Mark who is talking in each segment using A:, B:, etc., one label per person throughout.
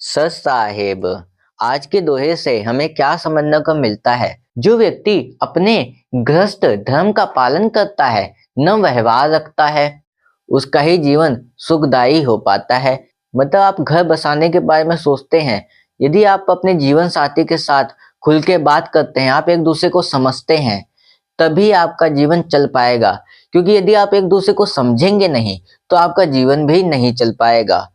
A: सच साहेब, आज के दोहे से हमें क्या समझने को मिलता है। जो व्यक्ति अपने गृहस्थ धर्म का पालन करता है, न व्यवहार रखता है, उसका ही जीवन सुखदायी हो पाता है। मतलब आप घर बसाने के बारे में सोचते हैं, यदि आप अपने जीवन साथी के साथ खुल के बात करते हैं, आप एक दूसरे को समझते हैं, तभी आपका जीवन चल पाएगा। क्योंकि यदि आप एक दूसरे को समझेंगे नहीं, तो आपका जीवन भी नहीं चल पाएगा।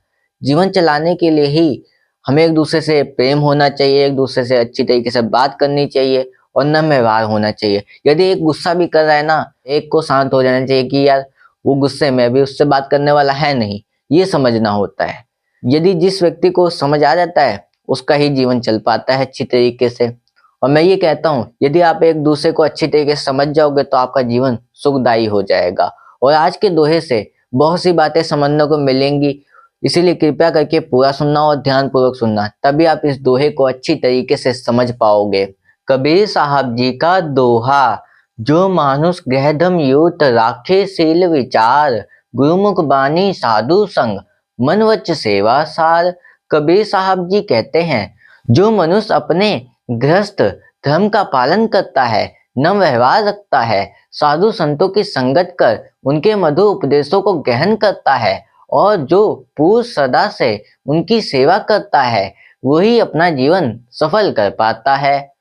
A: जीवन चलाने के लिए ही हमें एक दूसरे से प्रेम होना चाहिए, एक दूसरे से अच्छी तरीके से बात करनी चाहिए और नम्र व्यवहार होना चाहिए। यदि एक गुस्सा भी कर रहा है ना, एक को शांत हो जाना चाहिए कि यार वो गुस्से में अभी उससे बात करने वाला है नहीं, ये समझना होता है। यदि जिस व्यक्ति को समझ आ जाता है, उसका ही जीवन चल पाता है अच्छी तरीके से। और मैं ये कहता हूँ, यदि आप एक दूसरे को अच्छी तरीके से समझ जाओगे तो आपका जीवन सुखदायी हो जाएगा। और आज के दोहे से बहुत सी बातें समझने को मिलेंगी, इसीलिए कृपया करके पूरा सुनना और ध्यानपूर्वक सुनना, तभी आप इस दोहे को अच्छी तरीके से समझ पाओगे। कबीर साहब जी का दोहा, जो मानुष गृहधम यूत राखे शील विचार, गुरुमुख बानी साधु संग मन वच सेवा सार। कबीर साहब जी कहते हैं, जो मनुष्य अपने गृहस्थ धर्म का पालन करता है, नम व्यवहार रखता है, साधु संतों की संगत कर उनके मधुर उपदेशों को गहन करता है और जो पूर्ण सदा से उनकी सेवा करता है, वही अपना जीवन सफल कर पाता है।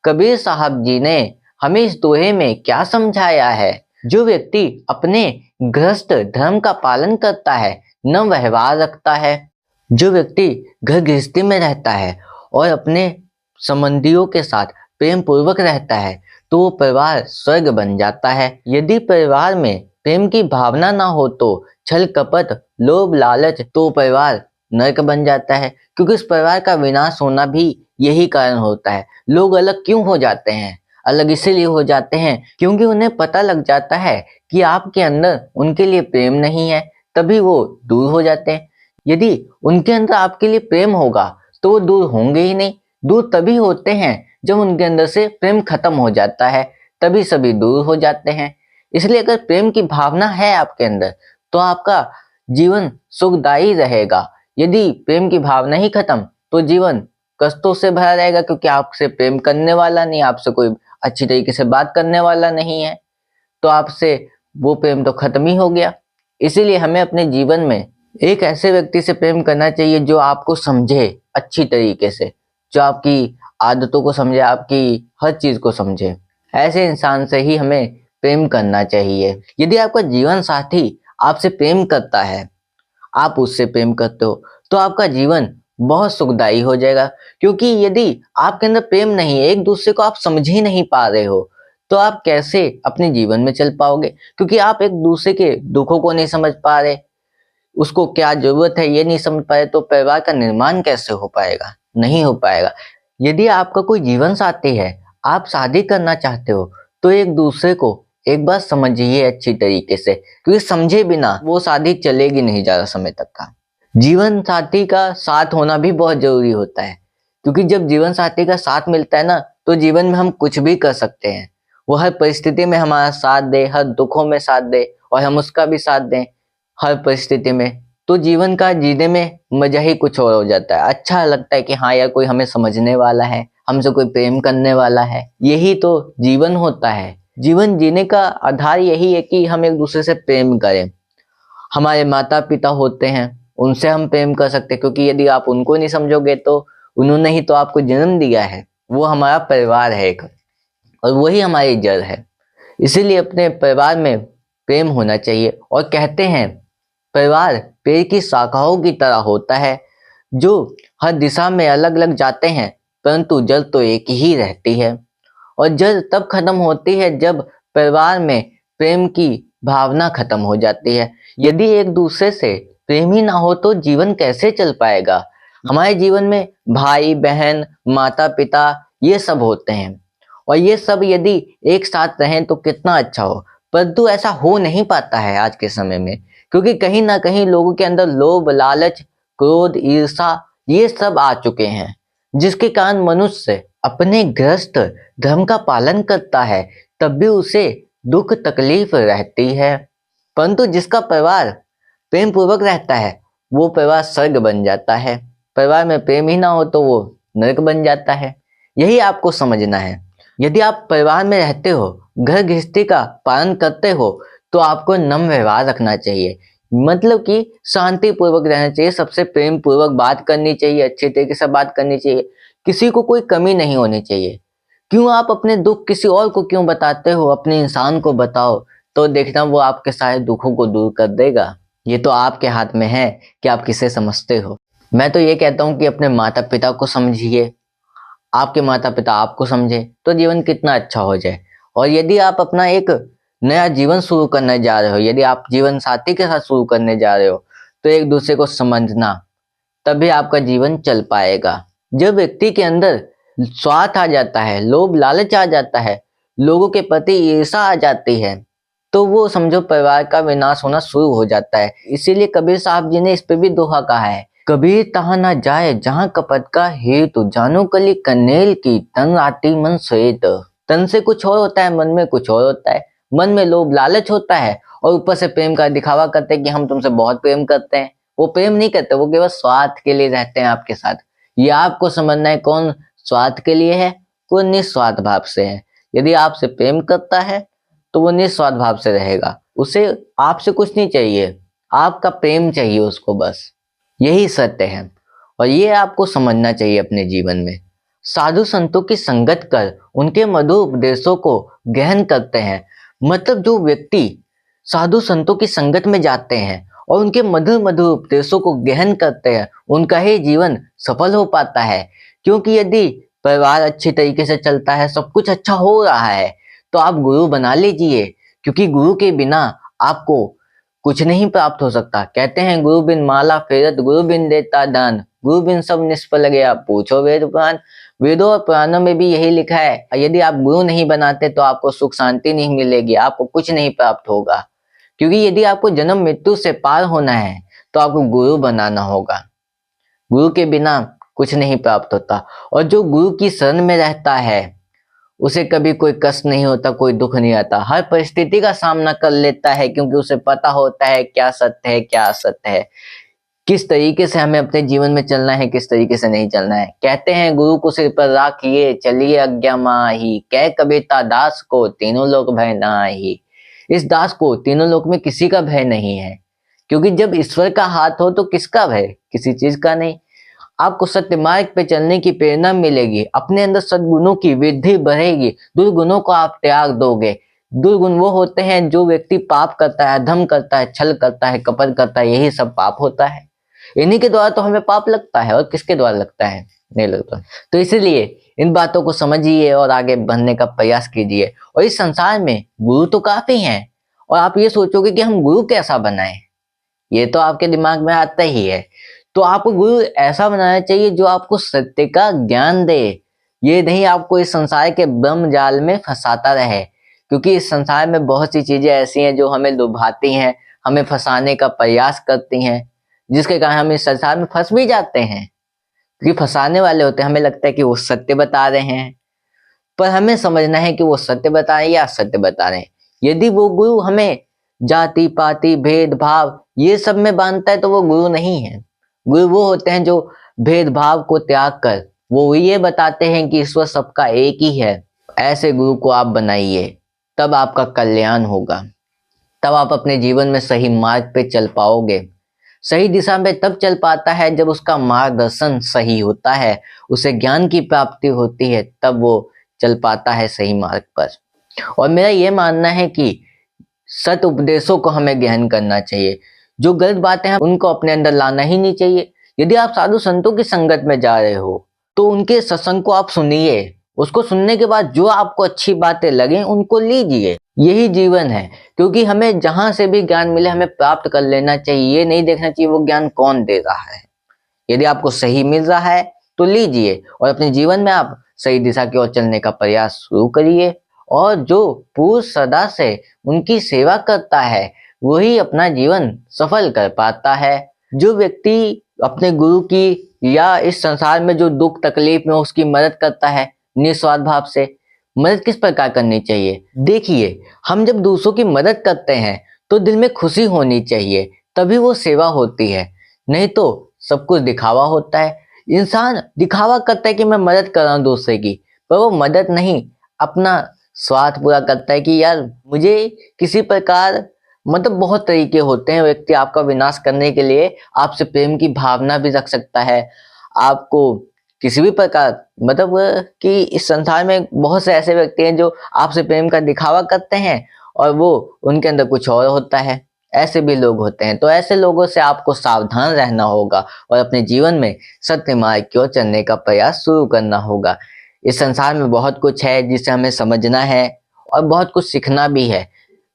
A: कबीर साहब जी ने हमें इस दोहे में क्या समझाया है। जो व्यक्ति अपने गृहस्थ धर्म का पालन करता है, नम व्यवहार रखता है, जो व्यक्ति घर गृहस्थी में रहता है और अपने संबंधियों के साथ प्रेम पूर्वक रहता है, तो वो परिवार स्वर्ग बन जाता है। यदि परिवार में प्रेम की भावना ना हो तो छल कपट लोभ लालच, तो परिवार नरक बन जाता है। क्योंकि उस परिवार का विनाश होना भी यही कारण होता है। लोग अलग क्यों हो जाते हैं? अलग इसीलिए हो जाते हैं क्योंकि उन्हें पता लग जाता है कि आपके अंदर उनके लिए प्रेम नहीं है, तभी वो दूर हो जाते हैं। यदि उनके अंदर आपके लिए प्रेम होगा तो वो दूर होंगे ही नहीं। दूर तभी होते हैं जब उनके अंदर से प्रेम खत्म हो जाता है, तभी सभी दूर हो जाते हैं। इसलिए अगर प्रेम की भावना है आपके अंदर, तो आपका जीवन सुखदायी रहेगा। यदि प्रेम की भावना ही खत्म, तो जीवन कष्टों से भरा रहेगा, क्योंकि आपसे प्रेम करने वाला नहीं, आपसे कोई अच्छी तरीके से बात करने वाला नहीं है, तो आपसे वो प्रेम तो खत्म ही हो गया। इसीलिए हमें अपने जीवन में एक ऐसे व्यक्ति से प्रेम करना चाहिए जो आपको समझे अच्छी तरीके से, जो आपकी आदतों को समझे, आपकी हर चीज को समझे। ऐसे इंसान से ही हमें प्रेम करना चाहिए। यदि आपका जीवन साथी आपसे प्रेम करता है, आप उससे प्रेम करते हो, तो आपका जीवन बहुत सुखदायी हो जाएगा। क्योंकि यदि आपके अंदर प्रेम नहीं है, एक दूसरे को आप समझ ही नहीं पा रहे हो, तो आप कैसे अपने जीवन में चल पाओगे? क्योंकि आप एक दूसरे के दुखों को नहीं समझ पा रहे, उसको क्या जरूरत है ये नहीं समझ पाए, तो परिवार का निर्माण कैसे हो पाएगा? नहीं हो पाएगा। यदि आपका कोई जीवन साथी है, आप शादी करना चाहते हो, तो एक दूसरे को एक बार समझिए अच्छी तरीके से, क्योंकि समझे बिना वो शादी चलेगी नहीं ज्यादा समय तक का। जीवन साथी का साथ होना भी बहुत जरूरी होता है, क्योंकि जब जीवन साथी का साथ मिलता है ना, तो जीवन में हम कुछ भी कर सकते हैं। वो हर परिस्थिति में हमारा साथ दे, हर दुखों में साथ दे और हम उसका भी साथ दें हर परिस्थिति में, तो जीवन का जीने में मजा ही कुछ और हो जाता है। अच्छा लगता है कि हाँ यार, कोई हमें समझने वाला है, हमसे कोई प्रेम करने वाला है। यही तो जीवन होता है। जीवन जीने का आधार यही है कि हम एक दूसरे से प्रेम करें। हमारे माता पिता होते हैं, उनसे हम प्रेम कर सकते हैं, क्योंकि यदि आप उनको नहीं समझोगे तो उन्होंने ही तो आपको जन्म दिया है। वो हमारा परिवार है एक, और वही हमारी जड़ है। इसीलिए अपने परिवार में प्रेम होना चाहिए। और कहते हैं, परिवार पेड़ की शाखाओं की तरह होता है, जो हर दिशा में अलग अलग जाते हैं, परंतु जड़ तो एक ही रहती है। और जड़ तब खत्म होती है जब परिवार में प्रेम की भावना खत्म हो जाती है। यदि एक दूसरे से प्रेम ही ना हो तो जीवन कैसे चल पाएगा? हमारे जीवन में भाई बहन माता पिता ये सब होते हैं, और ये सब यदि एक साथ रहें तो कितना अच्छा हो। परंतु ऐसा हो नहीं पाता है आज के समय में, क्योंकि कहीं ना कहीं लोगों के अंदर लोभ लालच क्रोध ईर्षा ये सब आ चुके हैं, जिसके कारण मनुष्य अपने गृहस्थ धर्म का पालन करता है, तब भी उसे दुख तकलीफ रहती है। परंतु जिसका परिवार प्रेम पूर्वक रहता है, वो परिवार स्वर्ग बन जाता है। परिवार में प्रेम ही ना हो तो वो नरक बन जाता है। यही आपको समझना है। यदि आप परिवार में रहते हो, घर गृहस्थी का पालन करते हो, तो आपको नम्र व्यवहार रखना चाहिए। मतलब कि शांति पूर्वक रहना चाहिए, सबसे प्रेम पूर्वक बात करनी चाहिए, अच्छे तरीके से बात करनी चाहिए, किसी को कोई कमी नहीं होनी चाहिए। क्यों आप अपने दुख किसी और को क्यों बताते हो, अपने इंसान को बताओ, तो देखना वो आपके सारे दुखों को दूर कर देगा। ये तो आपके हाथ में है कि आप किसे समझते हो। मैं तो ये कहता हूँ कि अपने माता पिता को समझिए, आपके माता पिता आपको समझे तो जीवन कितना अच्छा हो जाए। और यदि आप अपना एक नया जीवन शुरू करने जा रहे हो, यदि आप जीवन साथी के साथ शुरू करने जा रहे हो, तो एक दूसरे को समझना, तभी आपका जीवन चल पाएगा। जब व्यक्ति के अंदर स्वार्थ आ जाता है, लोभ लालच आ जाता है, लोगों के प्रति ईर्षा आ जाती है, तो वो समझो परिवार का विनाश होना शुरू हो जाता है। इसीलिए कबीर साहब जी ने इस पे भी दोहा कहा है, कबीर तहाँ ना जाए जहाँ कपट का हेतु, जानो कली कनेल की तन आती मन श्वेत। तन से कुछ और होता है, मन में कुछ और होता है। मन में लोभ लालच होता है और ऊपर से प्रेम का दिखावा करते हैं कि हम तुमसे बहुत प्रेम करते हैं। वो प्रेम नहीं करते, वो केवल स्वार्थ के लिए रहते हैं आपके साथ। ये आपको समझना है, कौन स्वार्थ के लिए है, कौन निस्वार्थ भाव से है। यदि आपसे प्रेम करता है तो वो निस्वार्थ भाव से रहेगा, उसे आपसे कुछ नहीं चाहिए, आपका प्रेम चाहिए उसको, बस यही सत्य है। और ये आपको समझना चाहिए अपने जीवन में। साधु संतों की संगत कर उनके मधुर उपदेशों को गहन करते हैं। मतलब जो व्यक्ति साधु संतों की संगत में जाते हैं और उनके मधुर मधुर उपदेशों को गहन करते हैं, उनका ही जीवन सफल हो पाता है। क्योंकि यदि परिवार अच्छी तरीके से चलता है, सब कुछ अच्छा हो रहा है, तो आप गुरु बना लीजिए। क्योंकि गुरु के बिना आपको कुछ नहीं प्राप्त हो सकता। कहते हैं गुरु बिन माला फेरत, गुरु बिन देता दान, गुरु बिन सब निष्फल गया, पूछो वेद पुराण। वेदों और पुराणों में भी यही लिखा है, यदि आप गुरु नहीं बनाते तो आपको सुख शांति नहीं मिलेगी, आपको कुछ नहीं प्राप्त होगा। क्योंकि यदि आपको जन्म मृत्यु से पार होना है तो आपको गुरु बनाना होगा। गुरु के बिना कुछ नहीं प्राप्त होता। और जो गुरु की शरण में रहता है उसे कभी कोई कष्ट नहीं होता, कोई दुख नहीं आता, हर परिस्थिति का सामना कर लेता है, क्योंकि उसे पता होता है क्या सत्य है क्या असत्य है, किस तरीके से हमें अपने जीवन में चलना है, किस तरीके से नहीं चलना है। कहते हैं गुरु को सिर पर राखिए, चलिए आज्ञा माही, कह कबीरता दास को तीनों लोक भय नाही। इस दास को तीनों लोक में किसी का भय नहीं है, क्योंकि जब ईश्वर का हाथ हो तो किसका भय, किसी चीज का नहीं। आपको सत्य मार्ग पे चलने की प्रेरणा मिलेगी, अपने अंदर सद्गुणों की वृद्धि बढ़ेगी, दुर्गुणों को आप त्याग दोगे। दुर्गुण वो होते हैं जो व्यक्ति पाप करता है, अधर्म करता है, छल करता है, कपट करता है, यही सब पाप होता है। इन्हीं के द्वारा तो हमें पाप लगता है, और किसके द्वारा लगता है, नहीं लगता। तो इसलिए इन बातों को समझिए और आगे बढ़ने का प्रयास कीजिए। और इस संसार में गुरु तो काफी हैं, और आप ये सोचोगे कि हम गुरु कैसा बनाएं, ये तो आपके दिमाग में आता ही है। तो आपको गुरु ऐसा बनाना चाहिए जो आपको सत्य का ज्ञान दे, ये नहीं आपको इस संसार के ब्रह्म जाल में फंसाता रहे। क्योंकि इस संसार में बहुत सी चीजें ऐसी हैं जो हमें लुभाती हैं, हमें फंसाने का प्रयास करती हैं, जिसके कारण हम इस संसार में फंस भी जाते हैं। क्योंकि फंसाने वाले होते हैं, हमें लगता है कि वो सत्य बता रहे हैं, पर हमें समझना है कि वो सत्य बता रहे हैं या असत्य बता रहे हैं। यदि वो गुरु हमें जाति पाति भेदभाव ये सब में बांधता है तो वो गुरु नहीं है। गुरु वो होते हैं जो भेदभाव को त्याग कर वो ये बताते हैं कि ईश्वर सबका एक ही है। ऐसे गुरु को आप बनाइए, तब आपका कल्याण होगा, तब आप अपने जीवन में सही मार्ग पे चल पाओगे। सही दिशा में तब चल पाता है जब उसका मार्गदर्शन सही होता है, उसे ज्ञान की प्राप्ति होती है, तब वो चल पाता है सही मार्ग पर। और मेरा ये मानना है कि सत उपदेशों को हमें गहन करना चाहिए, जो गलत बातें हैं उनको अपने अंदर लाना ही नहीं चाहिए। यदि आप साधु संतों की संगत में जा रहे हो तो उनके सत्संग को आप सुनिए, उसको सुनने के बाद जो आपको अच्छी बातें लगे उनको लीजिए। यही जीवन है, क्योंकि हमें जहां से भी ज्ञान मिले हमें प्राप्त कर लेना चाहिए, ये नहीं देखना चाहिए वो ज्ञान कौन दे रहा है। यदि आपको सही मिल रहा है तो लीजिए और अपने जीवन में आप सही दिशा की ओर चलने का प्रयास शुरू करिए। और जो पुरुष सदा से उनकी सेवा करता है वही अपना जीवन सफल कर पाता है। जो व्यक्ति अपने गुरु की या इस संसार में जो दुख तकलीफ में उसकी मदद करता है निस्वार्थ भाव से, मदद किस प्रकार करनी चाहिए, देखिए हम जब दूसरों की मदद करते हैं तो दिल में खुशी होनी चाहिए, तभी वो सेवा होती है। नहीं तो सब कुछ दिखावा होता है। इंसान दिखावा करता है कि मैं मदद कर रहा हूँ दूसरे की, पर वो मदद नहीं, अपना स्वार्थ पूरा करता है कि यार मुझे किसी प्रकार, मतलब बहुत तरीके होते हैं व्यक्ति आपका विनाश करने के लिए। आपसे प्रेम की भावना भी रख सकता है, आपको किसी भी प्रकार, मतलब कि इस संसार में बहुत से ऐसे व्यक्ति हैं जो आपसे प्रेम का दिखावा करते हैं और वो उनके अंदर कुछ और होता है। ऐसे भी लोग होते हैं, तो ऐसे लोगों से आपको सावधान रहना होगा और अपने जीवन में सत्य मार्ग की ओर चलने का प्रयास शुरू करना होगा। इस संसार में बहुत कुछ है जिसे हमें समझना है और बहुत कुछ सीखना भी है।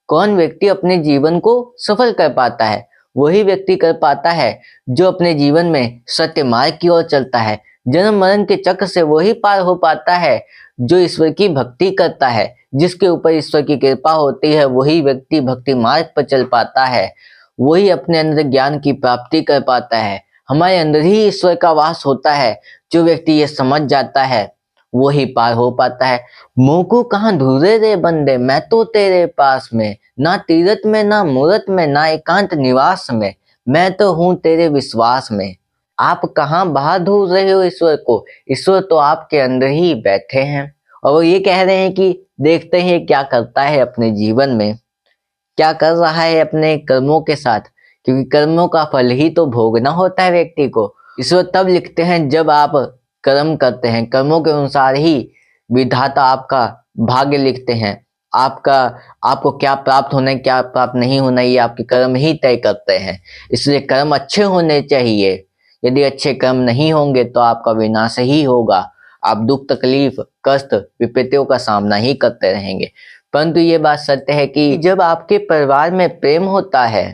A: कौन व्यक्ति अपने जीवन को सफल कर पाता है? वही व्यक्ति कर पाता है जो अपने जीवन में सत्य मार्ग की ओर चलता है। जन्म मरण के चक्र से वही पार हो पाता है जो ईश्वर की भक्ति करता है। जिसके ऊपर ईश्वर की कृपा होती है वही व्यक्ति भक्ति मार्ग पर चल पाता है, वही अपने अंदर ज्ञान की प्राप्ति कर पाता है। हमारे अंदर ही ईश्वर का वास होता है। जो व्यक्ति ये समझ जाता है वही पार हो पाता है। मुंह को कहाँ ढूंढे रे बंदे, मैं तो तेरे पास में, ना तीरथ में ना मूरत में ना एकांत निवास में, मैं तो हूँ तेरे विश्वास में। आप कहाँ बाहर ढूंढ रहे हो ईश्वर को, ईश्वर तो आपके अंदर ही बैठे हैं। और वो ये कह रहे हैं कि देखते हैं क्या करता है अपने जीवन में, क्या कर रहा है अपने कर्मों के साथ, क्योंकि कर्मों का फल ही तो भोगना होता है व्यक्ति को। ईश्वर तब लिखते हैं जब आप कर्म करते हैं, कर्मों के अनुसार ही विधाता आपका भाग्य लिखते हैं। आपका, आपको क्या प्राप्त होना है क्या प्राप्त नहीं होना है ये आपके कर्म ही तय करते हैं। इसलिए कर्म अच्छे होने चाहिए। यदि अच्छे कर्म नहीं होंगे तो आपका विनाश ही होगा। आप दुख तकलीफ कष्ट विपत्तियों का सामना ही करते रहेंगे। परंतु ये बात सत्य है कि जब आपके परिवार में प्रेम होता है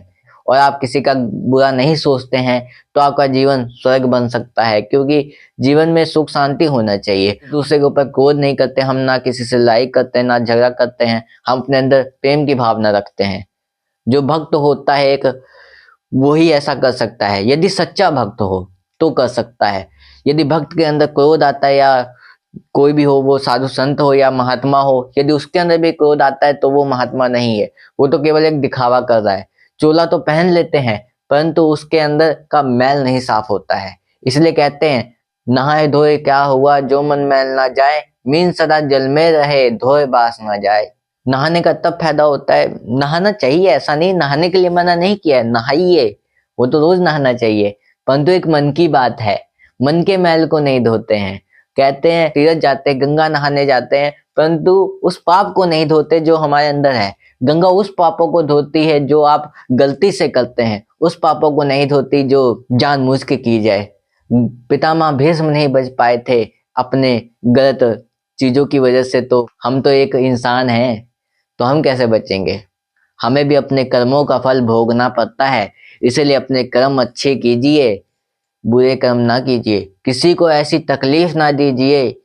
A: और आप किसी का बुरा नहीं सोचते हैं तो आपका जीवन स्वर्ग बन सकता है। क्योंकि जीवन में सुख शांति होना चाहिए। दूसरे के ऊपर क्रोध नहीं करते हम, ना किसी से लड़ाई करते हैं ना झगड़ा करते हैं, हम अपने अंदर प्रेम की भावना रखते हैं। जो भक्त होता है एक, वही ऐसा कर सकता है। यदि सच्चा भक्त हो तो कर सकता है। यदि भक्त के अंदर क्रोध आता है, या कोई भी हो, वो साधु संत हो या महात्मा हो, यदि उसके अंदर भी क्रोध आता है तो वो महात्मा नहीं है, वो तो केवल एक दिखावा कर रहा है। चोला तो पहन लेते हैं परंतु उसके अंदर का मैल नहीं साफ होता है। इसलिए कहते हैं नहाए धोए क्या हुआ जो मन मैल ना जाए, मीन सदा जल में रहे धोए बास ना जाए। नहाने का तब फायदा होता है, नहाना चाहिए, ऐसा नहीं नहाने के लिए मना नहीं किया है, नहाइए, वो तो रोज नहाना चाहिए। परंतु एक मन की बात है, मन के मैल को नहीं धोते हैं। कहते हैं तीर्थ जाते हैं, गंगा नहाने जाते हैं, परंतु उस पाप को नहीं धोते जो हमारे अंदर है। गंगा उस पापों को धोती है जो आप गलती से करते हैं, उस पापों को नहीं धोती जो जानबूझ के की जाए। पितामह भीष्म नहीं बच पाए थे अपने गलत चीजों की वजह से, तो हम तो एक इंसान हैं, तो हम कैसे बचेंगे? हमें भी अपने कर्मों का फल भोगना पड़ता है। इसलिए अपने कर्म अच्छे कीजिए, बुरे कर्म ना कीजिए, किसी को ऐसी तकलीफ ना दीजिए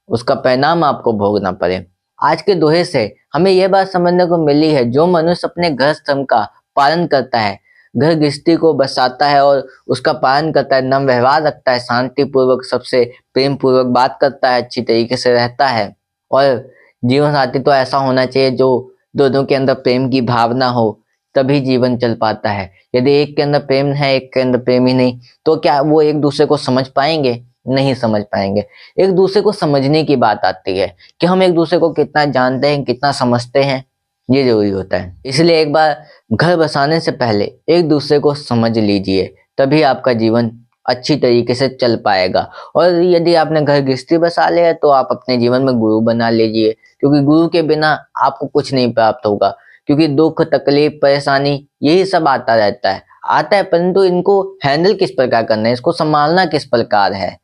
A: उसका परिणाम आपको भोगना पड़े। आज के दोहे से हमें यह बात समझने को मिली है, जो मनुष्य अपने गृहस्थ धर्म का पालन करता है, घर गृहस्थी को बसाता है और उसका पालन करता है, नम व्यवहार रखता है, शांति पूर्वक सबसे प्रेम पूर्वक बात करता है, अच्छी तरीके से रहता है, और जीवन साथी तो ऐसा होना चाहिए जो दोनों के अंदर प्रेम की भावना हो, तभी जीवन चल पाता है। यदि एक के अंदर प्रेम है एक के अंदर प्रेम ही नहीं, तो क्या वो एक दूसरे को समझ पाएंगे? नहीं समझ पाएंगे। एक दूसरे को समझने की बात आती है कि हम एक दूसरे को कितना जानते हैं, कितना समझते हैं, ये जरूरी होता है। इसलिए एक बार घर बसाने से पहले एक दूसरे को समझ लीजिए, तभी आपका जीवन अच्छी तरीके से चल पाएगा। और यदि आपने घर गृहस्थी बसा लिया तो आप अपने जीवन में गुरु बना लीजिए, क्योंकि गुरु के बिना आपको कुछ नहीं प्राप्त होगा। क्योंकि दुख तकलीफ परेशानी यही सब आता रहता है, आता है, परंतु इनको हैंडल किस प्रकार करना है, इसको संभालना किस प्रकार है,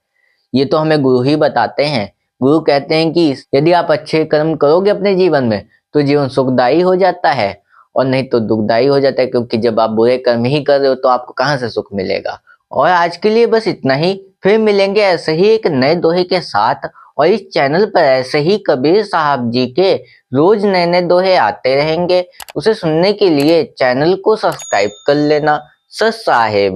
A: ये तो हमें गुरु ही बताते हैं। गुरु कहते हैं कि यदि आप अच्छे कर्म करोगे अपने जीवन में तो जीवन सुखदायी हो जाता है, और नहीं तो दुखदायी हो जाता है। क्योंकि जब आप बुरे कर्म ही कर रहे हो तो आपको कहाँ से सुख मिलेगा। और आज के लिए बस इतना ही, फिर मिलेंगे ऐसे ही एक नए दोहे के साथ। और इस चैनल पर ऐसे ही कबीर साहब जी के रोज नए नए दोहे आते रहेंगे। उसे सुनने के लिए चैनल को सब्सक्राइब कर लेना। सत साहेब।